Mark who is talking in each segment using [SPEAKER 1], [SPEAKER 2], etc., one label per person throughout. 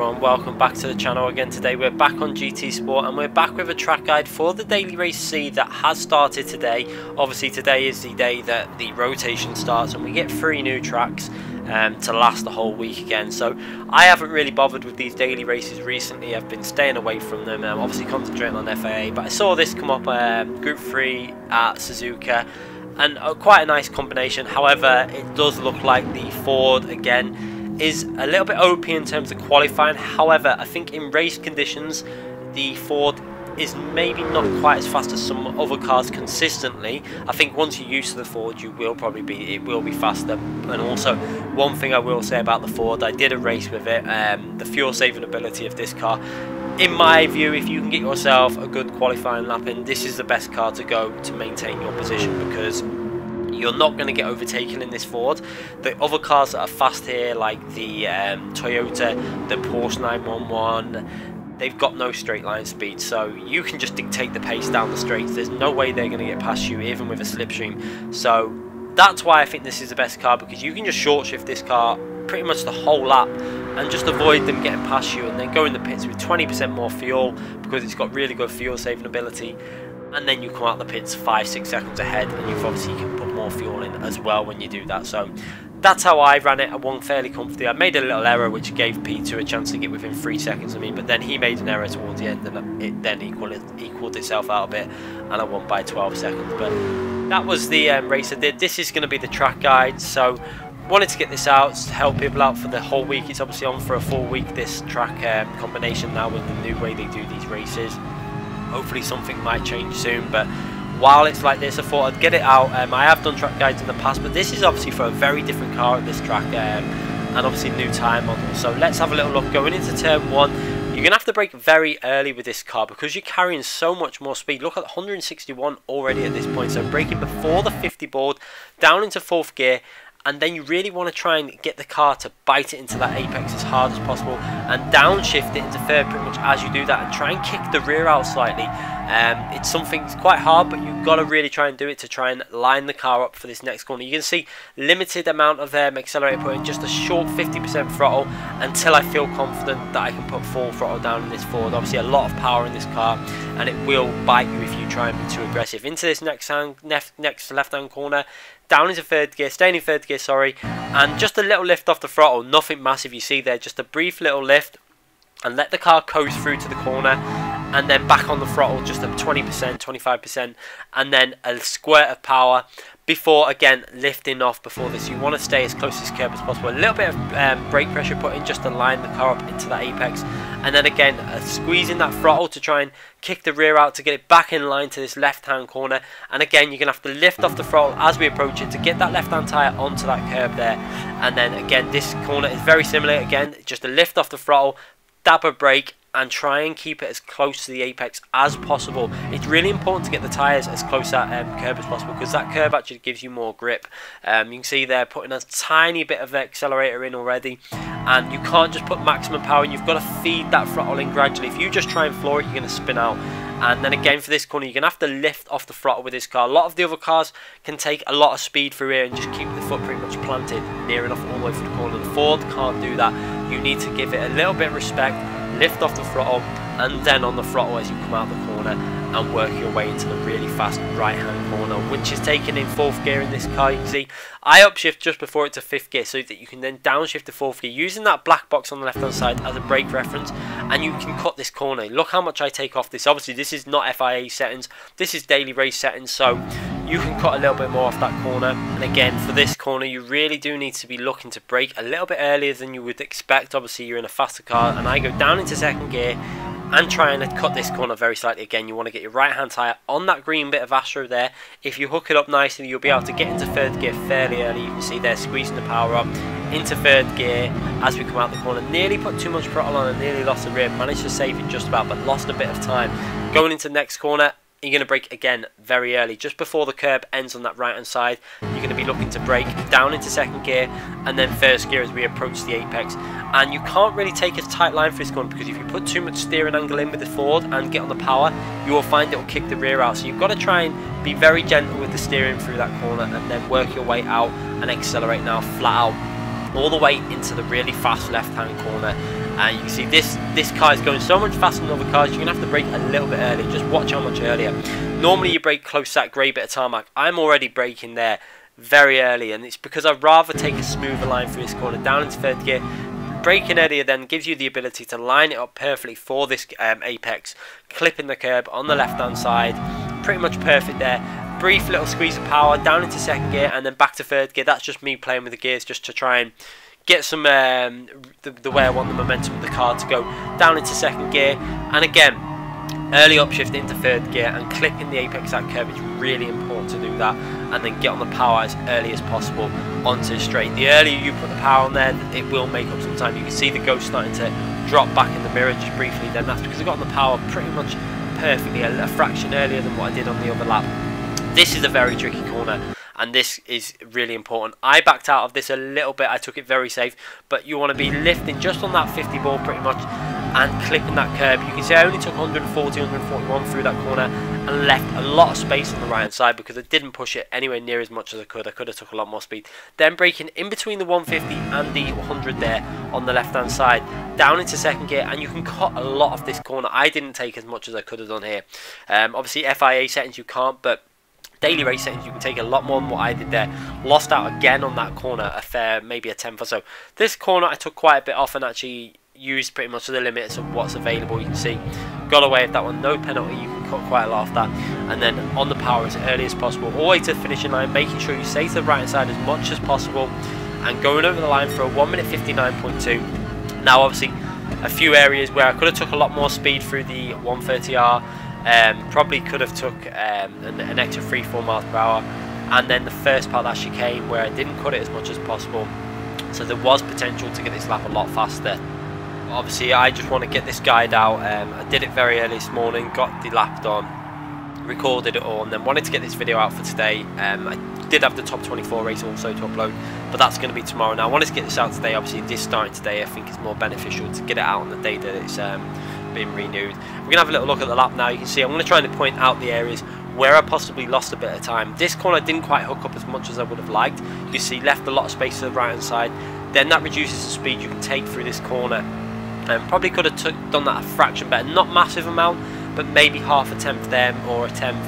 [SPEAKER 1] everyone, welcome back to the channel again. Today we're back on GT Sport and we're back with a track guide for the Daily Race C that has started today. Obviously today is the day that the rotation starts and we get 3 new tracks to last the whole week again. So I haven't really bothered with these daily races recently. I've been staying away from them, obviously concentrating on FIA, but I saw this come up, Group 3 at Suzuka, and quite a nice combination. However, it does look like the Ford again is a little bit OP in terms of qualifying. However, I think in race conditions the Ford is maybe not quite as fast as some other cars consistently. I think once you're used to the Ford, it will be faster. And also, one thing I will say about the Ford, I did a race with it, the fuel saving ability of this car, in my view, if you can get yourself a good qualifying lap in, this is the best car to go to maintain your position, because you're not going to get overtaken in this Ford. The other cars that are fast here, like the Toyota, the Porsche 911, they've got no straight line speed, so you can just dictate the pace down the straights. There's no way they're going to get past you, even with a slipstream. So that's why I think this is the best car, because you can just short shift this car pretty much the whole lap and just avoid them getting past you, and then go in the pits with 20% more fuel because it's got really good fuel saving ability. And then you come out the pits 5-6 seconds ahead, and you've obviously you can put more fuel in as well when you do that. So that's how I ran it. I won fairly comfortably. I made a little error which gave P2 a chance to get within 3 seconds of me, but then he made an error towards the end and it then equaled itself out a bit, and I won by 12 seconds. But that was the race I did. This is going to be the track guide, so wanted to get this out to help people out for the whole week. It's obviously on for a full week, this track combination now, with the new way they do these races. Hopefully something might change soon, but while it's like this, I thought I'd get it out. I have done track guides in the past, but this is obviously for a very different car at this track, and obviously new tyre model. So let's have a little look. Going into turn 1, you're going to have to brake very early with this car because you're carrying so much more speed. Look at 161 already at this point, so braking before the 50 board, down into 4th gear, and then you really want to try and get the car to bite it into that apex as hard as possible and downshift it into 3rd pretty much as you do that, and try and kick the rear out slightly. It's something, it's quite hard, but you've got to really try and do it to try and line the car up for this next corner. You can see limited amount of accelerator put in, just a short 50% throttle until I feel confident that I can put full throttle down in this Ford. Obviously a lot of power in this car, and it will bite you if you try and be too aggressive. Into this next left hand corner, down into 3rd gear, staying in 3rd gear, sorry, and just a little lift off the throttle, nothing massive you see there, just a brief little lift, and let the car coast through to the corner, and then back on the throttle, just a 20%, 25%, and then a squirt of power before again lifting off before this. You want to stay as close to this curb as possible. A little bit of brake pressure put in just to line the car up into that apex, and then again squeezing that throttle to try and kick the rear out to get it back in line to this left hand corner. And again you're going to have to lift off the throttle as we approach it to get that left hand tyre onto that curb there. And then again this corner is very similar, again just a lift off the throttle, dab a brake, and try and keep it as close to the apex as possible. It's really important to get the tyres as close to that curb as possible, because that curb actually gives you more grip. You can see they're putting a tiny bit of accelerator in already, and you can't just put maximum power in. You've got to feed that throttle in gradually. If you just try and floor it, you're going to spin out. And then again for this corner, you're going to have to lift off the throttle with this car. A lot of the other cars can take a lot of speed through here and just keep the foot pretty much planted near enough all the way through the corner. The Ford can't do that. You need to give it a little bit of respect, lift off the throttle, and then on the throttle as you come out the corner and work your way into the really fast right hand corner, which is taken in 4th gear in this car. You can see I upshift just before it's a 5th gear so that you can then downshift to 4th gear using that black box on the left hand side as a brake reference, and you can cut this corner. Look how much I take off this. Obviously this is not FIA settings, this is daily race settings, so you can cut a little bit more off that corner. And again for this corner you really do need to be looking to brake a little bit earlier than you would expect. Obviously you're in a faster car, and I go down into 2nd gear and trying to cut this corner very slightly. Again, you want to get your right hand tyre on that green bit of Astro there. If you hook it up nicely, you'll be able to get into 3rd gear fairly early. You can see they're squeezing the power up into 3rd gear as we come out the corner. Nearly put too much throttle on and nearly lost the rear. Managed to save it just about, but lost a bit of time. Going into the next corner, you're going to brake again very early, just before the curb ends on that right hand side. You're going to be looking to brake down into 2nd gear and then 1st gear as we approach the apex. And you can't really take a tight line for this corner, because if you put too much steering angle in with the Ford and get on the power, you will find it will kick the rear out. So you've got to try and be very gentle with the steering through that corner, and then work your way out and accelerate now flat out all the way into the really fast left hand corner. And you can see this car is going so much faster than other cars. You're going to have to brake a little bit earlier. Just watch how much earlier. Normally you brake close to that grey bit of tarmac. I'm already braking there very early, and it's because I'd rather take a smoother line through this corner down into third gear. Braking earlier then gives you the ability to line it up perfectly for this apex, clipping the curb on the left hand side. Pretty much perfect there. Brief little squeeze of power down into second gear and then back to third gear. That's just me playing with the gears just to try and get some the way I want the momentum of the car to go down into second gear. And again, early upshift into third gear and clipping the apex that curve is really important to do that, and then get on the power as early as possible onto the straight. The earlier you put the power on there, it will make up some time. You can see the ghost starting to drop back in the mirror just briefly, then that's because I got on the power pretty much perfectly, a fraction earlier than what I did on the other lap. This is a very tricky corner, and this is really important. I backed out of this a little bit. I took it very safe, but you want to be lifting just on that 50 ball pretty much and clipping that curb. You can see I only took 140, 141 through that corner and left a lot of space on the right hand side because I didn't push it anywhere near as much as I could. I could have took a lot more speed. Then braking in between the 150 and the 100 there on the left hand side, down into second gear, and you can cut a lot of this corner. I didn't take as much as I could have done here. Obviously FIA settings you can't, but daily race settings you can take a lot more than what I did there. Lost out again on that corner a fair, maybe a tenth or so. This corner I took quite a bit off and actually used pretty much the limits of what's available. You can see got away with that one, no penalty. You can cut quite a lot of that, and then on the power as early as possible all the way to the finishing line, making sure you stay to the right hand side as much as possible and going over the line for a 1 minute 59.2. Now obviously a few areas where I could have took a lot more speed through the 130R. Probably could have took an extra 3-4 miles per hour, and then the first part of that chicane where I didn't cut it as much as possible, so there was potential to get this lap a lot faster. Obviously I just want to get this guide out. I did it very early this morning, got the lap done, recorded it all, and then wanted to get this video out for today. I did have the top 24 race also to upload, but that's going to be tomorrow. Now I wanted to get this out today. Obviously this starting today, I think it's more beneficial to get it out on the day that it's been renewed. We're going to have a little look at the lap now. You can see I'm going to try and point out the areas where I possibly lost a bit of time. This corner didn't quite hook up as much as I would have liked. You can see left a lot of space to the right hand side. Then that reduces the speed you can take through this corner. Probably could have done that a fraction better, not massive amount, but maybe half a tenth there or a tenth.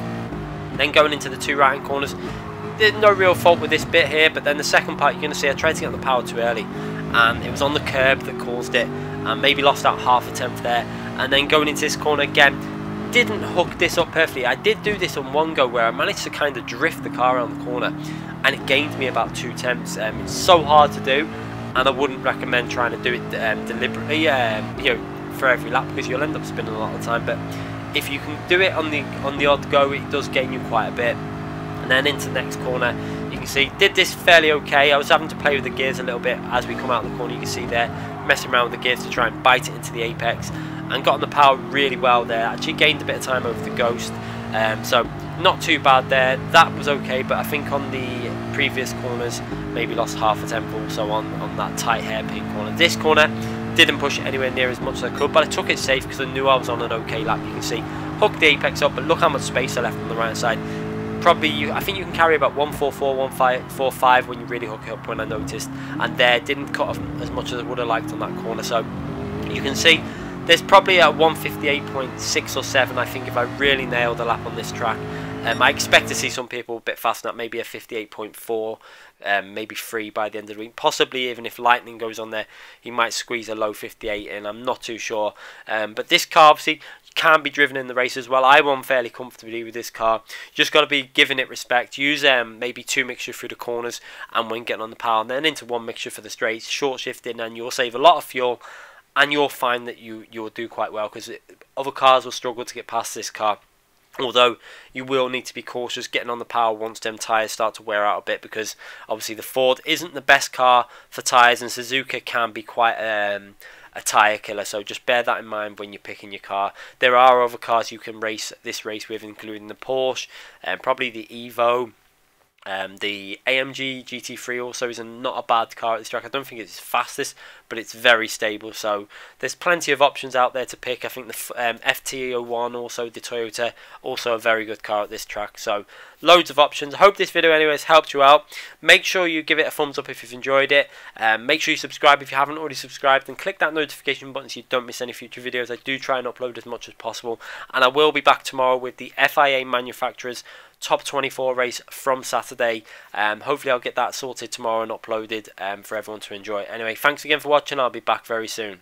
[SPEAKER 1] Then going into the two right hand corners, there's no real fault with this bit here, but then the second part you're going to see I tried to get on the power too early, and it was on the curb that caused it, and maybe lost out half a tenth there. And then going into this corner again, didn't hook this up perfectly. I did do this on one go where I managed to kind of drift the car around the corner, and it gained me about 2 tenths. It's so hard to do, and I wouldn't recommend trying to do it deliberately, you know, for every lap, because you'll end up spinning a lot of the time. But if you can do it on the odd go, it does gain you quite a bit. And then into the next corner, you can see did this fairly okay. I was having to play with the gears a little bit as we come out of the corner. You can see there, messing around with the gears to try and bite it into the apex, and got on the power really well there. Actually gained a bit of time over the ghost, so not too bad there. That was okay, but I think on the previous corners maybe lost half a tenth also on that tight hairpin corner. This corner didn't push it anywhere near as much as I could, but I took it safe because I knew I was on an okay lap. You can see hooked the apex up, but look how much space I left on the right side. Probably, I think you can carry about 144, 145 when you really hook it up, when I noticed, and there didn't cut off as much as I would have liked on that corner. So you can see there's probably a 158.6 or 7, I think, if I really nailed the lap on this track. I expect to see some people a bit faster than that, maybe a 58.4, maybe 3 by the end of the week. Possibly even if Lightning goes on there, he might squeeze a low 58 in. I'm not too sure. But this car obviously can be driven in the race as well. I won fairly comfortably with this car. You just got to be giving it respect. Use maybe 2 mixture through the corners and when getting on the power, and then into 1 mixture for the straights, short shifting, and you'll save a lot of fuel, and you'll find that you'll do quite well, because other cars will struggle to get past this car. Although you will need to be cautious getting on the power once them tyres start to wear out a bit, because obviously the Ford isn't the best car for tyres, and Suzuka can be quite a tyre killer, so just bear that in mind when you're picking your car. There are other cars you can race this race with, including the Porsche and probably the Evo. The AMG GT3 also is not a bad car at this track. I don't think it's fastest, but it's very stable. So there's plenty of options out there to pick. I think the FT01, also the Toyota, also a very good car at this track. So loads of options. I hope this video anyways helped you out. Make sure you give it a thumbs up if you've enjoyed it. Make sure you subscribe if you haven't already subscribed, and click that notification button so you don't miss any future videos. I do try and upload as much as possible, and I will be back tomorrow with the FIA manufacturers top 24 race from Saturday. Hopefully I'll get that sorted tomorrow and uploaded for everyone to enjoy. Anyway, thanks again for watching. I'll be back very soon.